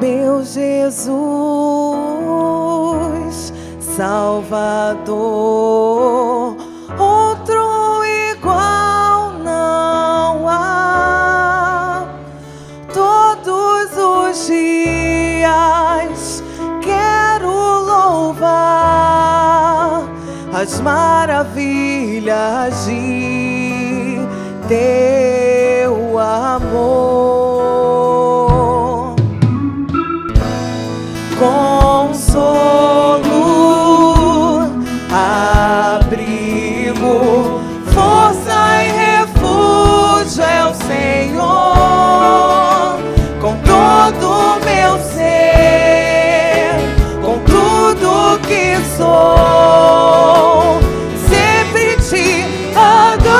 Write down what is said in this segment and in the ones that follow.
meu Jesus, Salvador, outro igual não há. Todos os dias quero louvar as maravilhas de teu amor. Consolo, abrigo, força e refúgio é o Senhor. Com todo o meu ser, com tudo que sou, sempre te adorarei.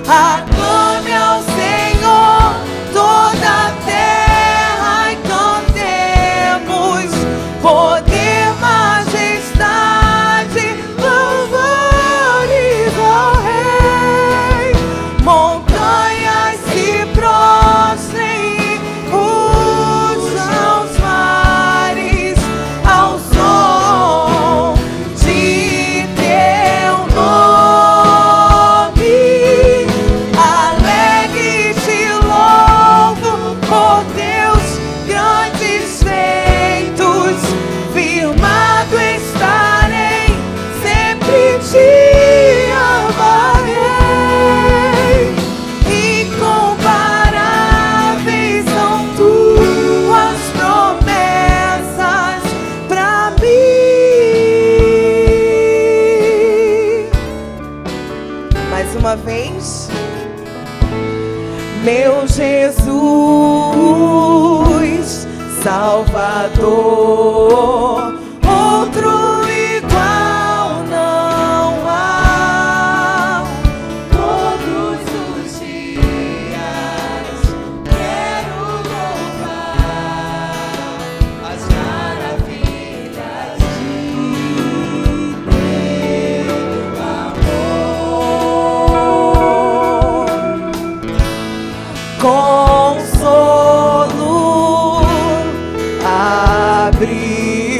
Aclame ao Senhor toda a terra e cantemos poder, majestade, louvores ao Rei. Montanhas se prostrem, rujam os mares ao som de teu nome. Alegre te louvo por teus grandes feitos. Firmado estarei, sempre te amarei. Incomparáveis são tuas promessas pra mim. Mais uma vez. Meu Jesus, Salvador, outro igual não há. Todos os dias quero louvar as maravilhas de teu amor. Consolo, abrigo,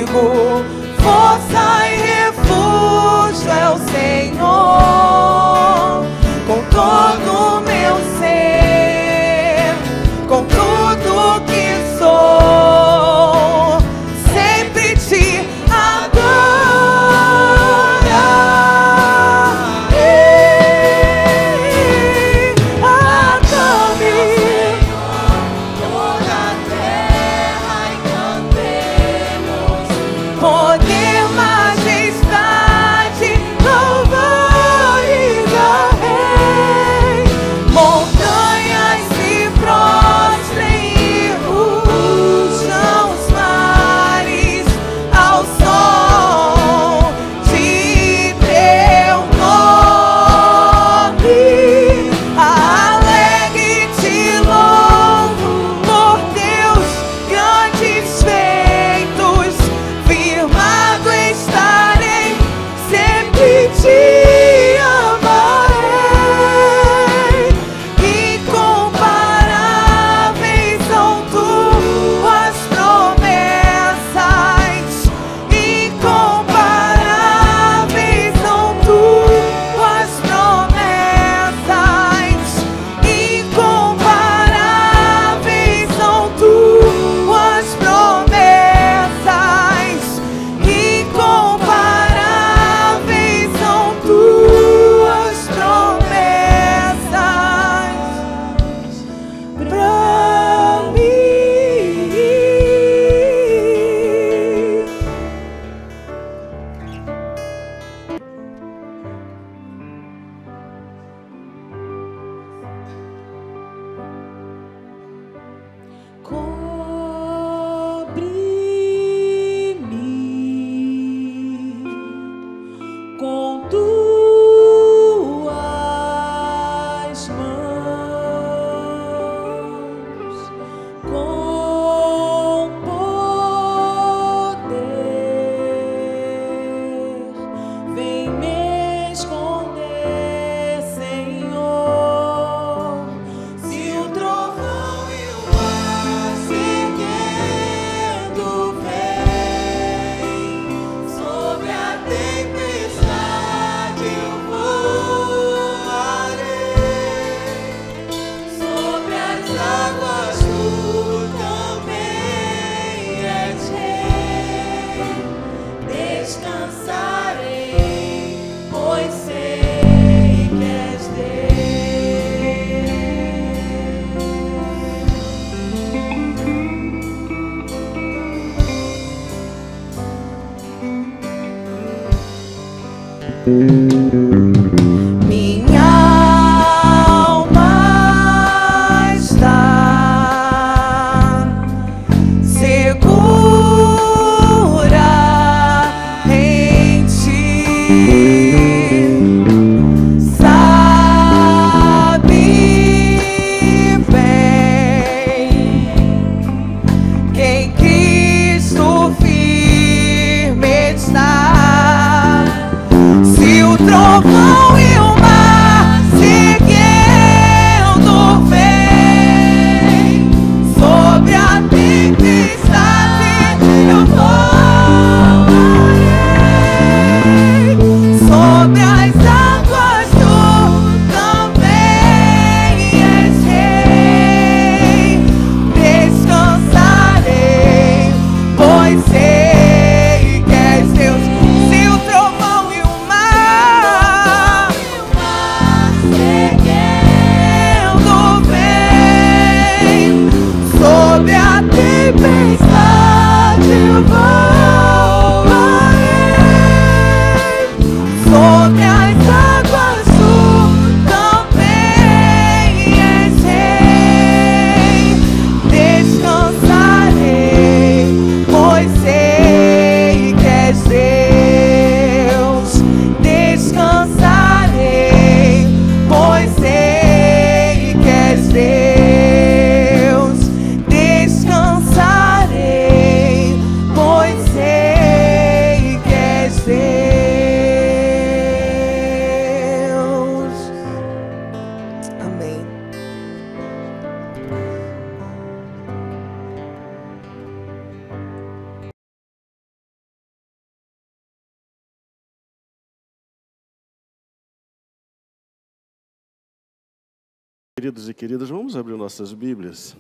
Queridos e queridas, vamos abrir nossas Bíblias.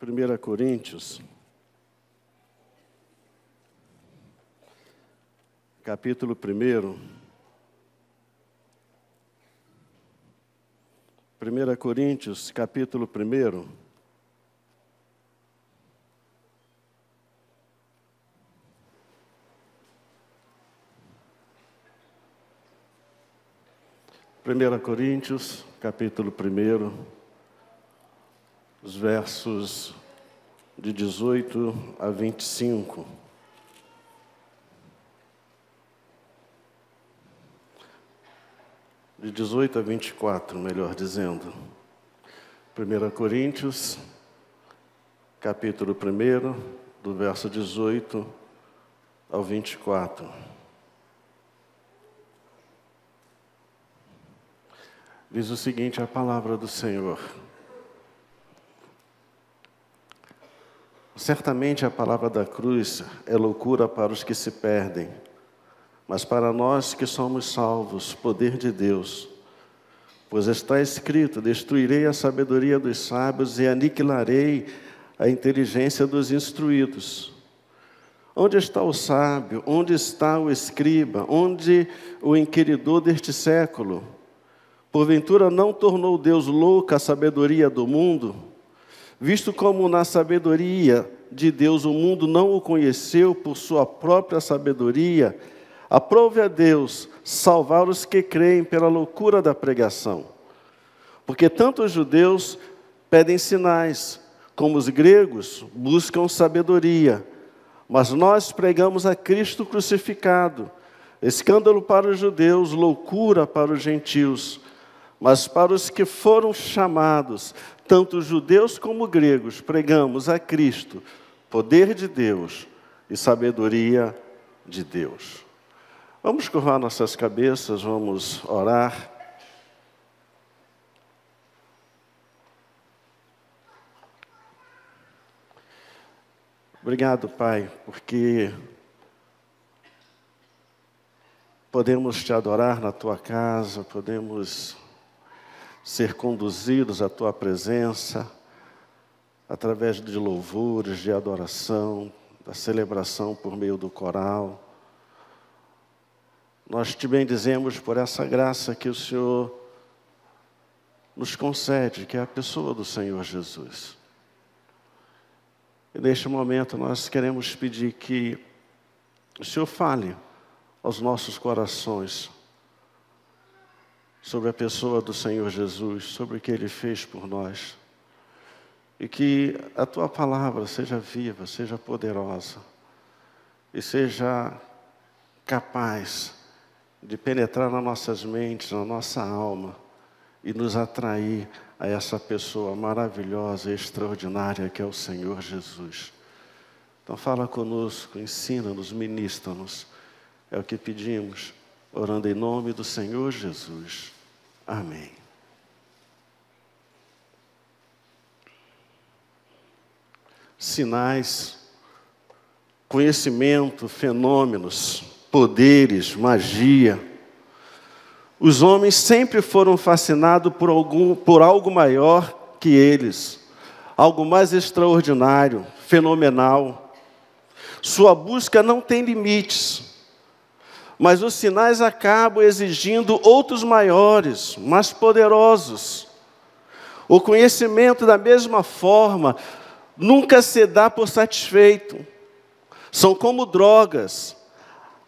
1 Coríntios, capítulo 1. 1 Coríntios, capítulo 1. Coríntios, capítulo 1, os versos de 18 a 25. De 18 a 24, melhor dizendo. 1 Coríntios, capítulo 1, do verso 18 ao 24. Diz o seguinte a palavra do Senhor. Certamente a palavra da cruz é loucura para os que se perdem, mas para nós que somos salvos, poder de Deus. Pois está escrito, destruirei a sabedoria dos sábios e aniquilarei a inteligência dos instruídos. Onde está o sábio? Onde está o escriba? Onde o inquiridor deste século? Porventura não tornou Deus louca a sabedoria do mundo? Visto como na sabedoria de Deus o mundo não o conheceu por sua própria sabedoria, aprove a Deus salvar os que creem pela loucura da pregação. Porque tanto os judeus pedem sinais, como os gregos buscam sabedoria. Mas nós pregamos a Cristo crucificado, escândalo para os judeus, loucura para os gentios. Mas para os que foram chamados, tanto judeus como gregos, pregamos a Cristo, poder de Deus e sabedoria de Deus. Vamos curvar nossas cabeças, vamos orar. Obrigado, Pai, porque podemos te adorar na Tua casa, podemos ser conduzidos à Tua presença, através de louvores, de adoração, da celebração por meio do coral. Nós te bendizemos por essa graça que o Senhor nos concede, que é a pessoa do Senhor Jesus. E neste momento nós queremos pedir que o Senhor fale aos nossos corações sobre a pessoa do Senhor Jesus, sobre o que Ele fez por nós. E que a Tua palavra seja viva, seja poderosa e seja capaz de penetrar nas nossas mentes, na nossa alma e nos atrair a essa pessoa maravilhosa e extraordinária que é o Senhor Jesus. Então fala conosco, ensina-nos, ministra-nos. É o que pedimos, orando em nome do Senhor Jesus. Amém. Sinais, conhecimento, fenômenos, poderes, magia. Os homens sempre foram fascinados por algo maior que eles, algo mais extraordinário, fenomenal. Sua busca não tem limites, mas os sinais acabam exigindo outros maiores, mais poderosos. O conhecimento, da mesma forma, nunca se dá por satisfeito. São como drogas.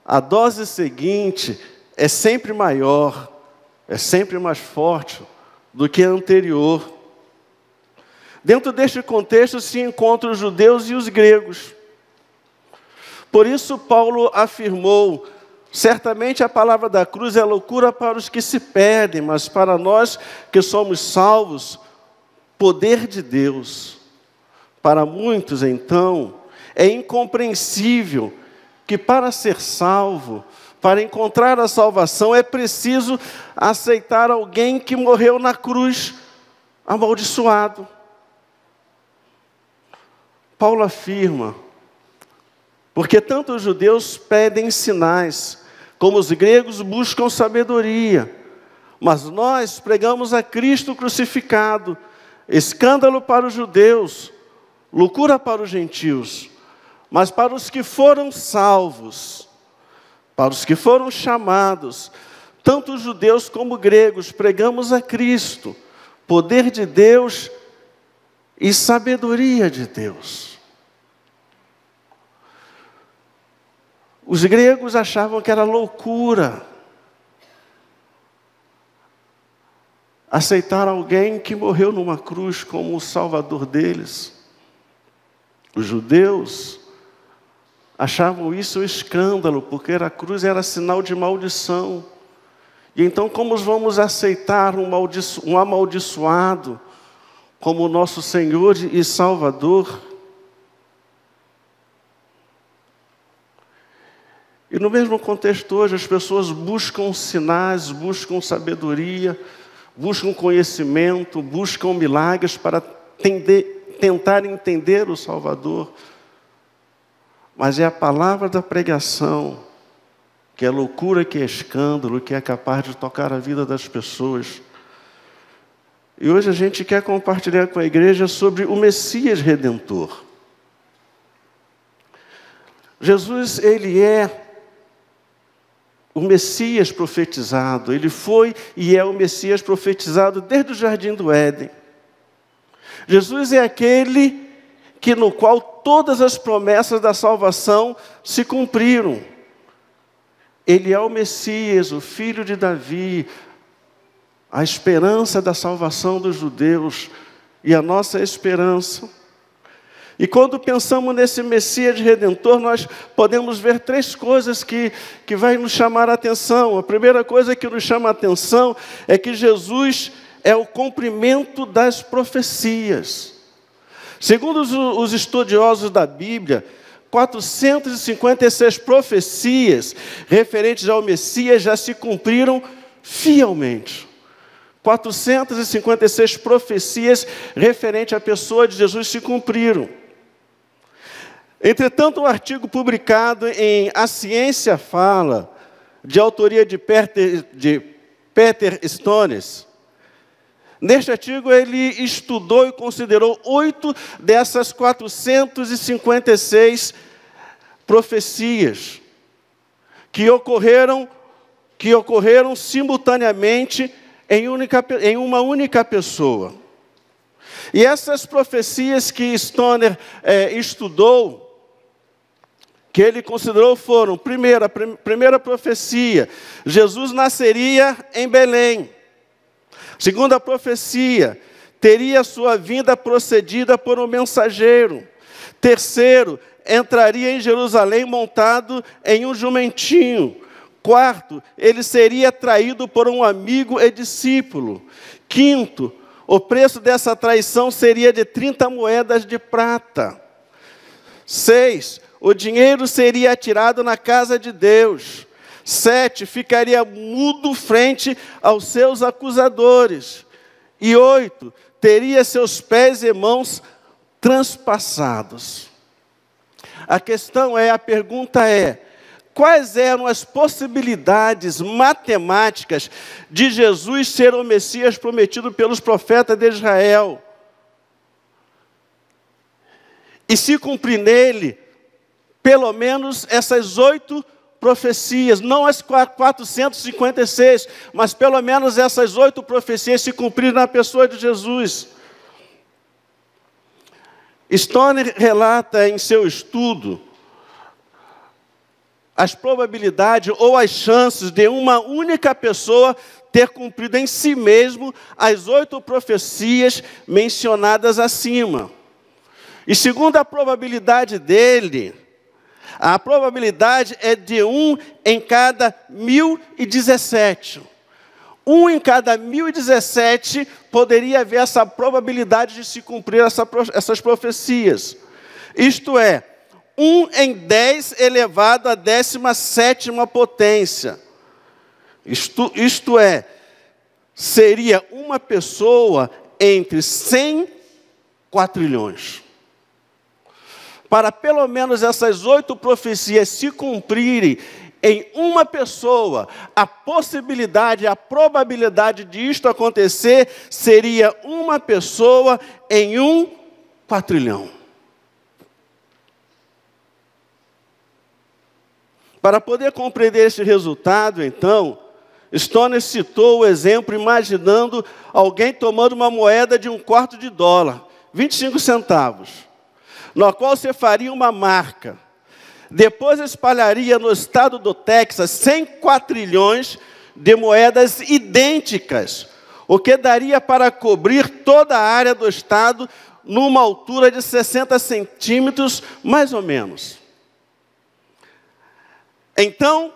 A dose seguinte é sempre maior, é sempre mais forte do que a anterior. Dentro deste contexto se encontram os judeus e os gregos. Por isso Paulo afirmou: certamente a palavra da cruz é loucura para os que se perdem, mas para nós que somos salvos, poder de Deus. Para muitos, então, é incompreensível que para ser salvo, para encontrar a salvação, é preciso aceitar alguém que morreu na cruz, amaldiçoado. Paulo afirma: porque tanto os judeus pedem sinais, como os gregos buscam sabedoria, mas nós pregamos a Cristo crucificado, escândalo para os judeus, loucura para os gentios, mas para os que foram salvos, para os que foram chamados, tanto os judeus como gregos, pregamos a Cristo, poder de Deus e sabedoria de Deus. Os gregos achavam que era loucura aceitar alguém que morreu numa cruz como o salvador deles. Os judeus achavam isso um escândalo, porque a cruz era sinal de maldição. E então, como vamos aceitar um amaldiçoado como nosso Senhor e Salvador? E no mesmo contexto hoje, as pessoas buscam sinais, buscam sabedoria, buscam conhecimento, buscam milagres para tentar entender o Salvador. Mas é a palavra da pregação, que é loucura, que é escândalo, que é capaz de tocar a vida das pessoas. E hoje a gente quer compartilhar com a igreja sobre o Messias Redentor. Jesus, ele é o Messias profetizado. Ele foi e é o Messias profetizado desde o Jardim do Éden. Jesus é aquele no qual todas as promessas da salvação se cumpriram. Ele é o Messias, o filho de Davi, a esperança da salvação dos judeus e a nossa esperança. E quando pensamos nesse Messias Redentor, nós podemos ver três coisas que vai nos chamar a atenção. A primeira coisa que nos chama a atenção é que Jesus é o cumprimento das profecias. Segundo os estudiosos da Bíblia, 456 profecias referentes ao Messias já se cumpriram fielmente. 456 profecias referentes à pessoa de Jesus se cumpriram. Entretanto, um artigo publicado em A Ciência Fala, de autoria de Peter Stones, neste artigo ele estudou e considerou 8 dessas 456 profecias que ocorreram simultaneamente em uma única pessoa. E essas profecias que Stoner estudou, que ele considerou foram: primeira profecia, Jesus nasceria em Belém. Segunda profecia, teria sua vinda procedida por um mensageiro. Terceiro, entraria em Jerusalém montado em um jumentinho. Quarto, ele seria traído por um amigo e discípulo. Quinto, o preço dessa traição seria de 30 moedas de prata. 6, o dinheiro seria atirado na casa de Deus. 7, ficaria mudo frente aos seus acusadores. E 8, teria seus pés e mãos transpassados. A pergunta é: quais eram as possibilidades matemáticas de Jesus ser o Messias prometido pelos profetas de Israel? E se cumprir nele, pelo menos essas 8 profecias, não as 456, mas pelo menos essas 8 profecias se cumprirem na pessoa de Jesus. Stoner relata em seu estudo as probabilidades ou as chances de uma única pessoa ter cumprido em si mesmo as 8 profecias mencionadas acima. E segundo a probabilidade dele, a probabilidade é de 1 em cada 1017. 1 em cada 1017 poderia haver essa probabilidade de se cumprir essas profecias. Isto é, 1 em 10 elevado à 17ª potência. Isto é, seria uma pessoa entre 100 quatrilhões. Para pelo menos essas 8 profecias se cumprirem em uma pessoa, a possibilidade, a probabilidade de isto acontecer seria uma pessoa em 1 quatrilhão. Para poder compreender esse resultado, então, Stoner citou o exemplo imaginando alguém tomando uma moeda de $0,25, 25 centavos, no qual você faria uma marca. Depois espalharia no estado do Texas 100 quatrilhões de moedas idênticas, o que daria para cobrir toda a área do estado numa altura de 60 centímetros, mais ou menos. Então,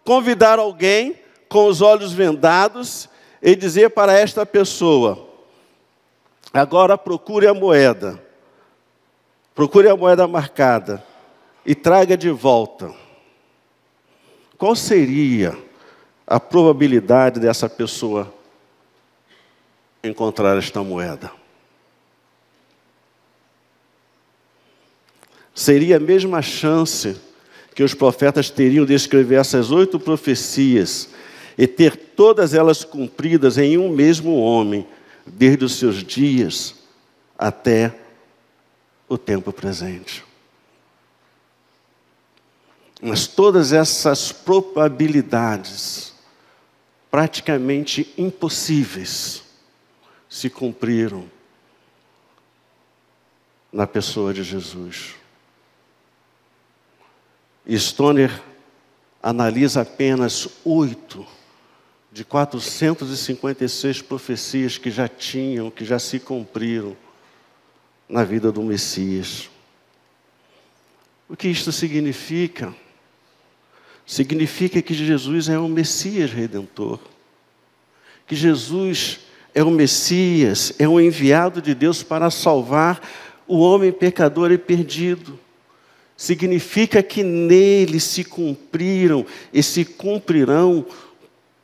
convidar alguém com os olhos vendados e dizer para esta pessoa: agora procure a moeda marcada e traga de volta. Qual seria a probabilidade dessa pessoa encontrar esta moeda? Seria a mesma chance que os profetas teriam de escrever essas 8 profecias e ter todas elas cumpridas em um mesmo homem, desde os seus dias até o tempo presente. Mas todas essas probabilidades, praticamente impossíveis, se cumpriram na pessoa de Jesus. Stoner analisa apenas 8 de 456 profecias que já se cumpriram na vida do Messias. O que isto significa? Significa que Jesus é um Messias Redentor. Que Jesus é o Messias, é o enviado de Deus para salvar o homem pecador e perdido. Significa que nele se cumpriram e se cumprirão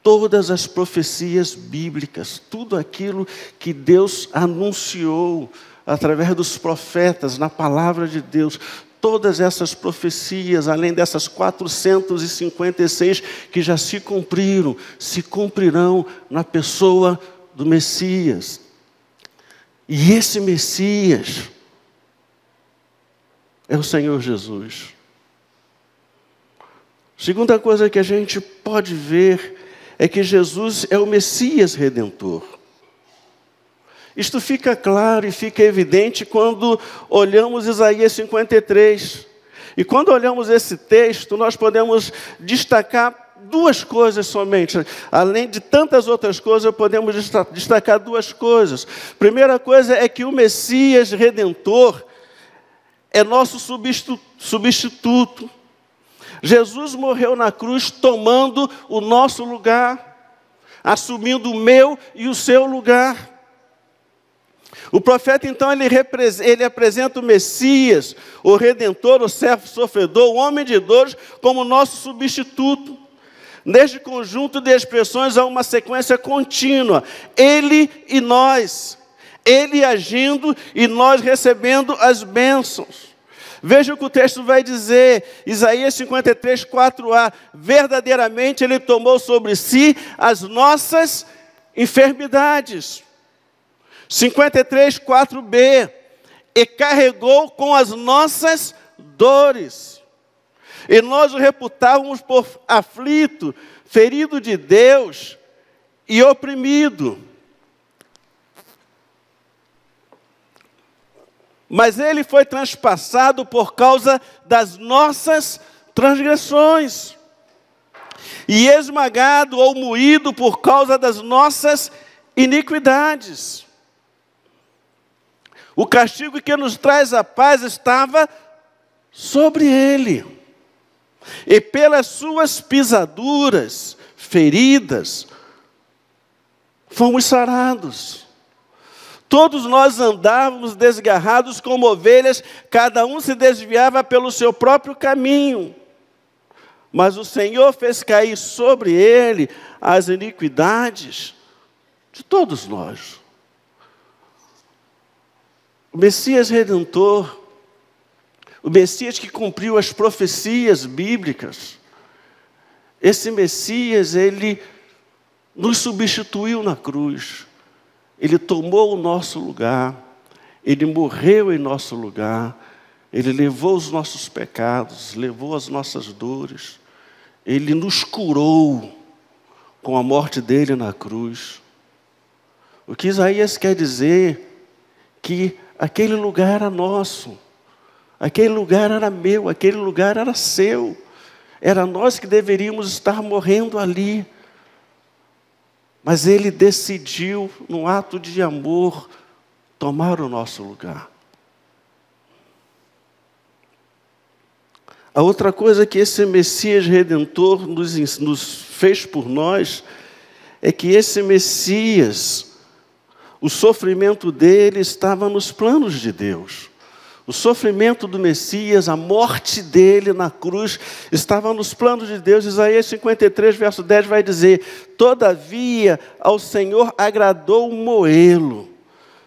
todas as profecias bíblicas, tudo aquilo que Deus anunciou através dos profetas, na palavra de Deus. Todas essas profecias, além dessas 456 que já se cumpriram, se cumprirão na pessoa do Messias. E esse Messias é o Senhor Jesus. Segunda coisa que a gente pode ver é que Jesus é o Messias Redentor. Isto fica claro e fica evidente quando olhamos Isaías 53. E quando olhamos esse texto, nós podemos destacar duas coisas somente. Além de tantas outras coisas, podemos destacar duas coisas. Primeira coisa é que o Messias Redentor é nosso substituto. Jesus morreu na cruz tomando o nosso lugar, assumindo o meu e o seu lugar. O profeta, então, ele apresenta o Messias, o Redentor, o servo sofredor, o homem de dores, como nosso substituto. Neste conjunto de expressões há uma sequência contínua. Ele e nós. Ele agindo e nós recebendo as bênçãos. Veja o que o texto vai dizer. Isaías 53, 4a. Verdadeiramente Ele tomou sobre si as nossas enfermidades. 53, 4b. E carregou com as nossas dores. E nós o reputávamos por aflito, ferido de Deus e oprimido. Mas ele foi transpassado por causa das nossas transgressões. E esmagado ou moído por causa das nossas iniquidades. O castigo que nos traz a paz estava sobre ele. E pelas suas pisaduras, feridas, fomos sarados. Todos nós andávamos desgarrados como ovelhas, cada um se desviava pelo seu próprio caminho. Mas o Senhor fez cair sobre ele as iniquidades de todos nós. O Messias Redentor, o Messias que cumpriu as profecias bíblicas, esse Messias, ele nos substituiu na cruz. Ele tomou o nosso lugar, ele morreu em nosso lugar, ele levou os nossos pecados, levou as nossas dores, ele nos curou com a morte dele na cruz. O que Isaías quer dizer que aquele lugar era nosso. Aquele lugar era meu, aquele lugar era seu. Era nós que deveríamos estar morrendo ali. Mas ele decidiu, num ato de amor, tomar o nosso lugar. A outra coisa que esse Messias Redentor nos fez por nós, é que esse Messias, o sofrimento dele estava nos planos de Deus. O sofrimento do Messias, a morte dele na cruz, estava nos planos de Deus. Isaías 53, verso 10 vai dizer: todavia ao Senhor agradou moê-lo,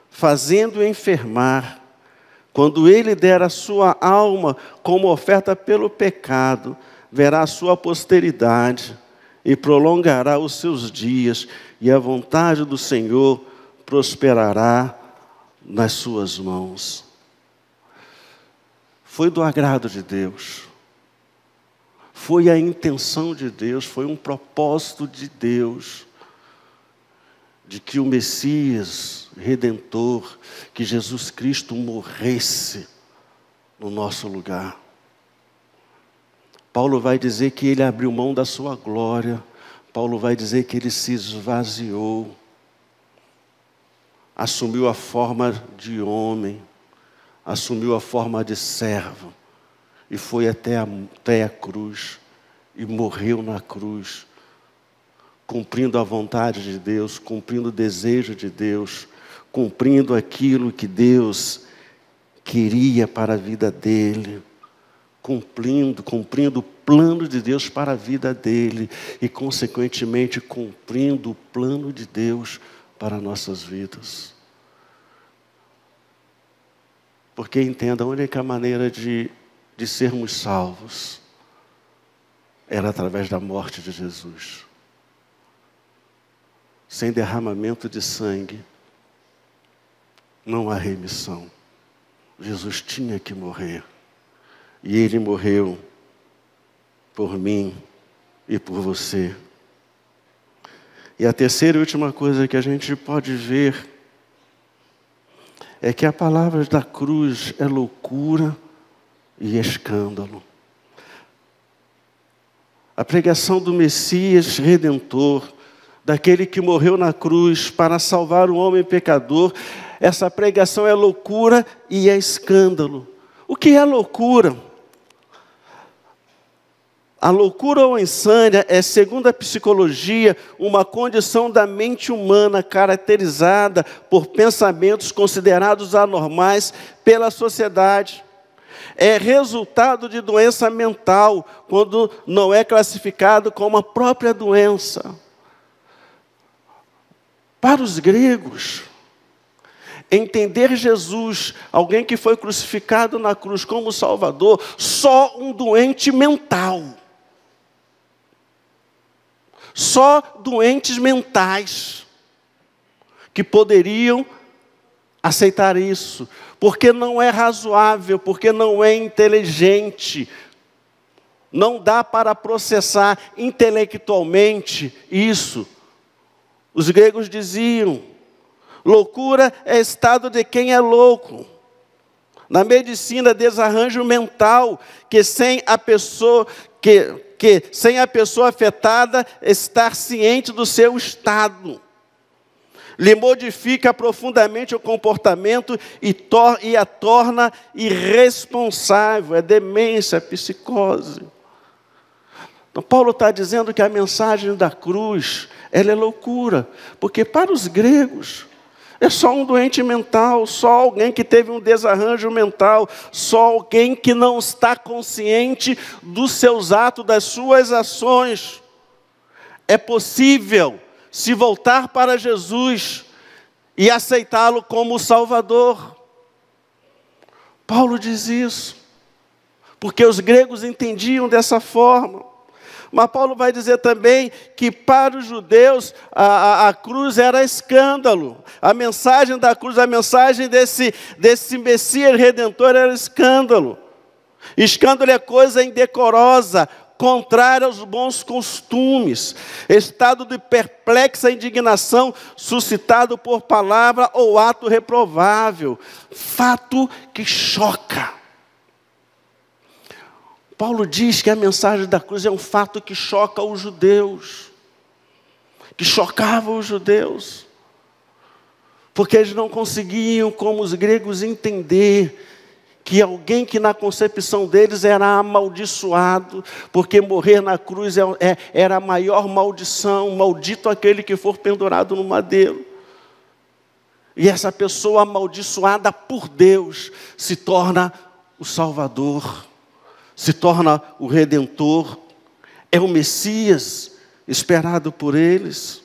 fazendo-o enfermar. Quando ele der a sua alma como oferta pelo pecado, verá a sua posteridade e prolongará os seus dias, e a vontade do Senhor prosperará nas suas mãos. Foi do agrado de Deus, foi a intenção de Deus, foi um propósito de Deus, de que o Messias Redentor, que Jesus Cristo morresse no nosso lugar. Paulo vai dizer que ele abriu mão da sua glória, Paulo vai dizer que ele se esvaziou, assumiu a forma de homem, assumiu a forma de servo e foi até a cruz e morreu na cruz, cumprindo a vontade de Deus, cumprindo o desejo de Deus, cumprindo aquilo que Deus queria para a vida dele, cumprindo o plano de Deus para a vida dele e, consequentemente, cumprindo o plano de Deus para nossas vidas. Porque entenda, a única maneira de sermos salvos era através da morte de Jesus. Sem derramamento de sangue, não há remissão. Jesus tinha que morrer. E Ele morreu por mim e por você. E a terceira e última coisa que a gente pode ver é que a palavra da cruz é loucura e escândalo. A pregação do Messias Redentor, daquele que morreu na cruz para salvar o homem pecador, essa pregação é loucura e é escândalo. O que é loucura? A loucura ou insânia é, segundo a psicologia, uma condição da mente humana caracterizada por pensamentos considerados anormais pela sociedade. É resultado de doença mental, quando não é classificado como a própria doença. Para os gregos, entender Jesus, alguém que foi crucificado na cruz como Salvador, só um doente mental. Só doentes mentais que poderiam aceitar isso, porque não é razoável, porque não é inteligente, não dá para processar intelectualmente isso. Os gregos diziam, loucura é estado de quem é louco. Na medicina, desarranjo mental, que sem a pessoa afetada estar ciente do seu estado. Lhe modifica profundamente o comportamento e a torna irresponsável. É demência, é psicose. Então, Paulo está dizendo que a mensagem da cruz, ela é loucura. Porque para os gregos, é só um doente mental, só alguém que teve um desarranjo mental, só alguém que não está consciente dos seus atos, das suas ações. É possível se voltar para Jesus e aceitá-lo como Salvador. Paulo diz isso, porque os gregos entendiam dessa forma. Mas Paulo vai dizer também que para os judeus a cruz era escândalo. A mensagem da cruz, a mensagem desse Messias Redentor era escândalo. Escândalo é coisa indecorosa, contrária aos bons costumes. Estado de perplexa indignação suscitado por palavra ou ato reprovável. Fato que choca. Paulo diz que a mensagem da cruz é um fato que choca os judeus, que chocava os judeus, porque eles não conseguiam, como os gregos, entender que alguém que na concepção deles era amaldiçoado, porque morrer na cruz era a maior maldição, maldito aquele que for pendurado no madeiro. E essa pessoa amaldiçoada por Deus se torna o Salvador, se torna o Redentor, é o Messias esperado por eles.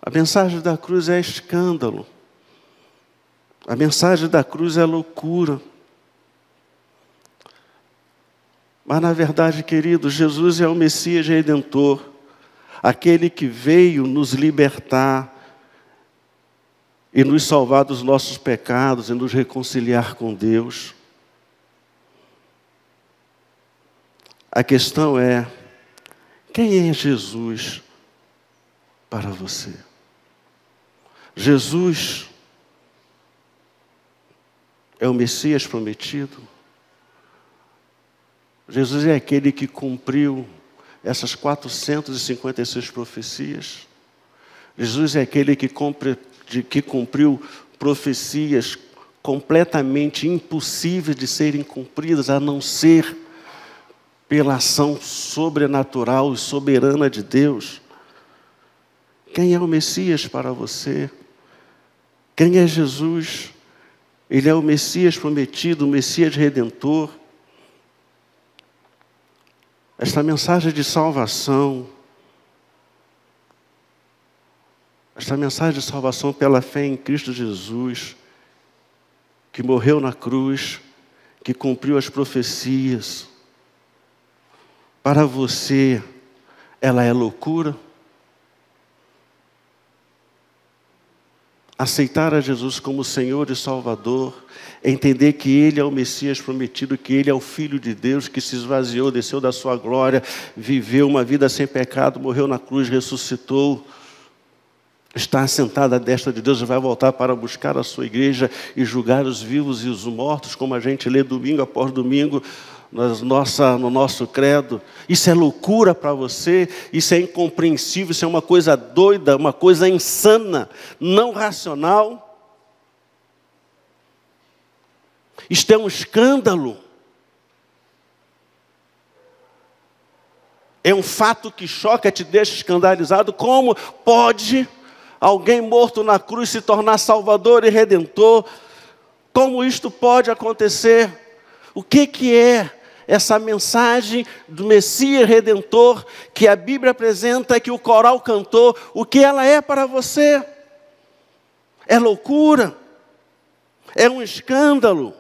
A mensagem da cruz é escândalo. A mensagem da cruz é loucura. Mas na verdade, querido, Jesus é o Messias Redentor, aquele que veio nos libertar e nos salvar dos nossos pecados e nos reconciliar com Deus. A questão é, quem é Jesus para você? Jesus é o Messias prometido? Jesus é aquele que cumpriu essas 456 profecias? Jesus é aquele que cumpriu profecias completamente impossíveis de serem cumpridas, a não ser pela ação sobrenatural e soberana de Deus? Quem é o Messias para você? Quem é Jesus? Ele é o Messias prometido, o Messias Redentor. Esta mensagem de salvação, esta mensagem de salvação pela fé em Cristo Jesus, que morreu na cruz, que cumpriu as profecias, para você, ela é loucura? Aceitar a Jesus como Senhor e Salvador, entender que Ele é o Messias prometido, que Ele é o Filho de Deus, que se esvaziou, desceu da sua glória, viveu uma vida sem pecado, morreu na cruz, ressuscitou, está assentado à destra de Deus e vai voltar para buscar a sua igreja e julgar os vivos e os mortos, como a gente lê domingo após domingo no nosso credo. Isso é loucura para você, isso é incompreensível, isso é uma coisa doida, uma coisa insana, não racional. Isto é um escândalo. É um fato que choca, te deixa escandalizado. Como pode alguém morto na cruz se tornar Salvador e Redentor? Como isto pode acontecer? O que é essa mensagem do Messias Redentor que a Bíblia apresenta, que o coral cantou? O que ela é para você? É loucura? É um escândalo?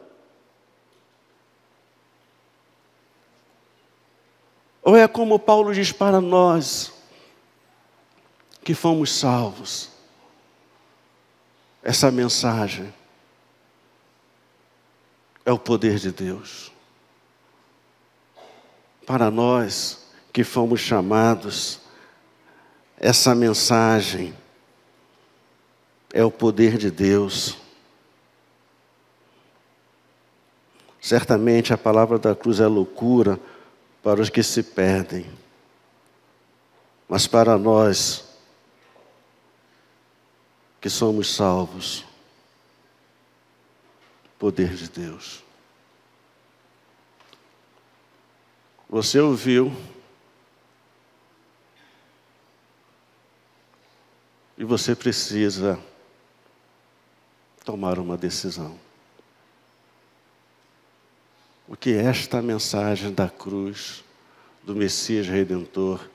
Ou é como Paulo diz para nós, que fomos salvos? Essa mensagem é o poder de Deus. Para nós que fomos chamados, essa mensagem é o poder de Deus. Certamente a palavra da cruz é loucura para os que se perdem, mas para nós que somos salvos, poder de Deus. Você ouviu e você precisa tomar uma decisão. O que esta mensagem da cruz, do Messias Redentor,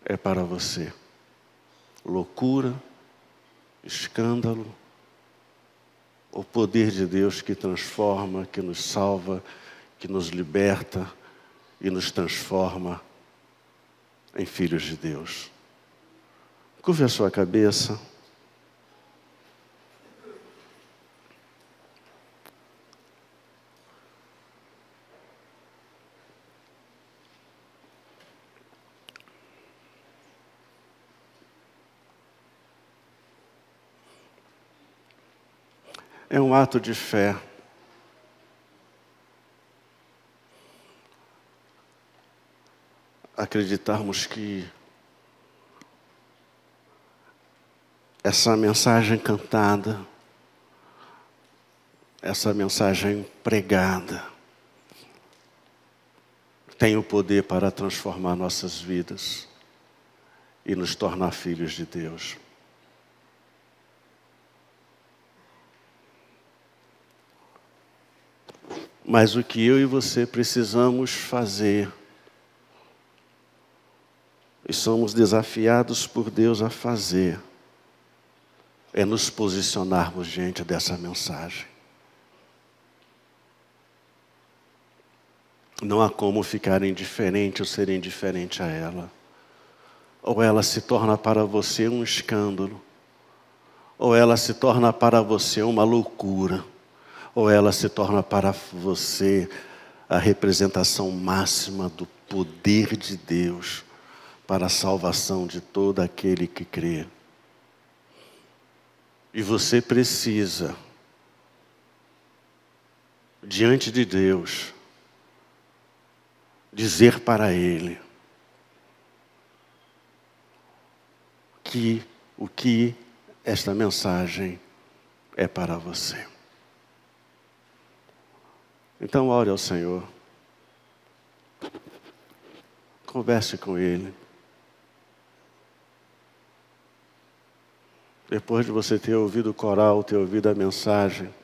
é para você? Loucura, escândalo, o poder de Deus que transforma, que nos salva, que nos liberta e nos transforma em filhos de Deus. Curve a sua cabeça. É um ato de fé. Acreditarmos que essa mensagem cantada, essa mensagem pregada, tem o poder para transformar nossas vidas e nos tornar filhos de Deus. Mas o que eu e você precisamos fazer, e somos desafiados por Deus a fazer, é nos posicionarmos diante dessa mensagem. Não há como ficar indiferente ou ser indiferente a ela. Ou ela se torna para você um escândalo, ou ela se torna para você uma loucura, ou ela se torna para você a representação máxima do poder de Deus para a salvação de todo aquele que crê. E você precisa, diante de Deus, dizer para Ele que o que esta mensagem é para você. Então ore ao Senhor. Converse com Ele. Depois de você ter ouvido o coral, ter ouvido a mensagem,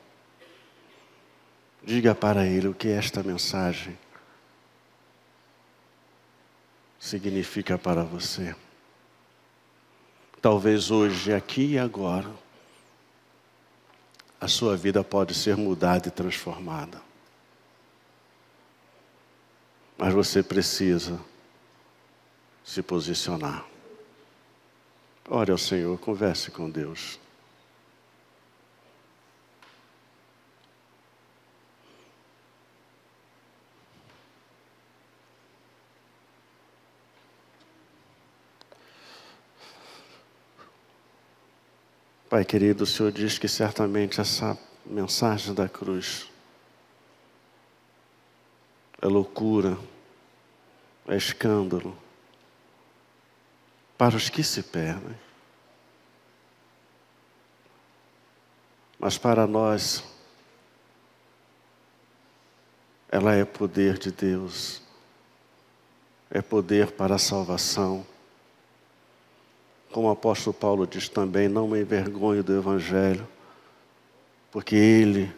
diga para Ele o que esta mensagem significa para você. Talvez hoje, aqui e agora, a sua vida pode ser mudada e transformada. Mas você precisa se posicionar. Ore ao Senhor, converse com Deus. Pai querido, o Senhor diz que certamente essa mensagem da cruz é loucura, é escândalo para os que se perdem. Mas para nós, ela é poder de Deus, é poder para a salvação. Como o apóstolo Paulo diz também, não me envergonho do Evangelho, porque ele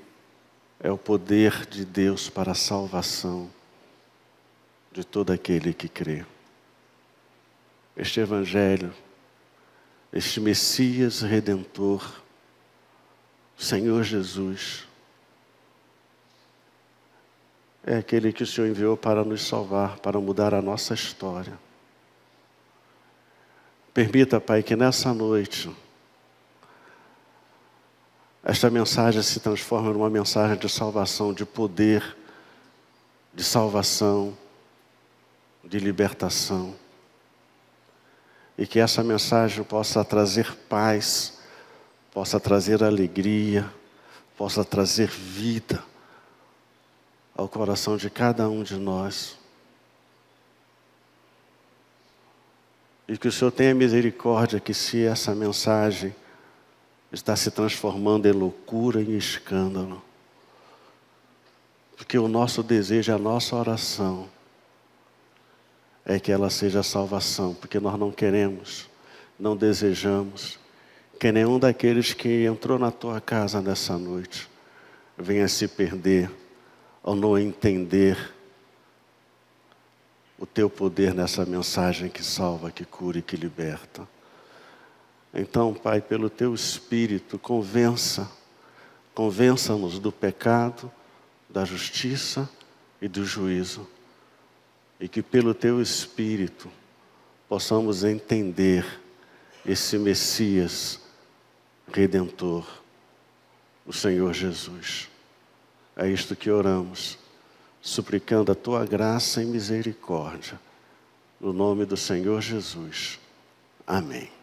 é o poder de Deus para a salvação de todo aquele que crê. Este Evangelho, este Messias Redentor, Senhor Jesus, é aquele que o Senhor enviou para nos salvar, para mudar a nossa história. Permita, Pai, que nessa noite esta mensagem se transforme numa mensagem de salvação, de poder, de salvação, de libertação. E que essa mensagem possa trazer paz, possa trazer alegria, possa trazer vida ao coração de cada um de nós. E que o Senhor tenha misericórdia que se essa mensagem está se transformando em loucura e escândalo, porque o nosso desejo, a nossa oração é que ela seja salvação, porque nós não queremos, não desejamos que nenhum daqueles que entrou na tua casa nessa noite venha se perder ou não entender o teu poder nessa mensagem que salva, que cura e que liberta. Então, Pai, pelo teu Espírito, convença-nos do pecado, da justiça e do juízo. E que pelo teu Espírito possamos entender esse Messias Redentor, o Senhor Jesus. É isto que oramos, suplicando a tua graça e misericórdia, no nome do Senhor Jesus. Amém.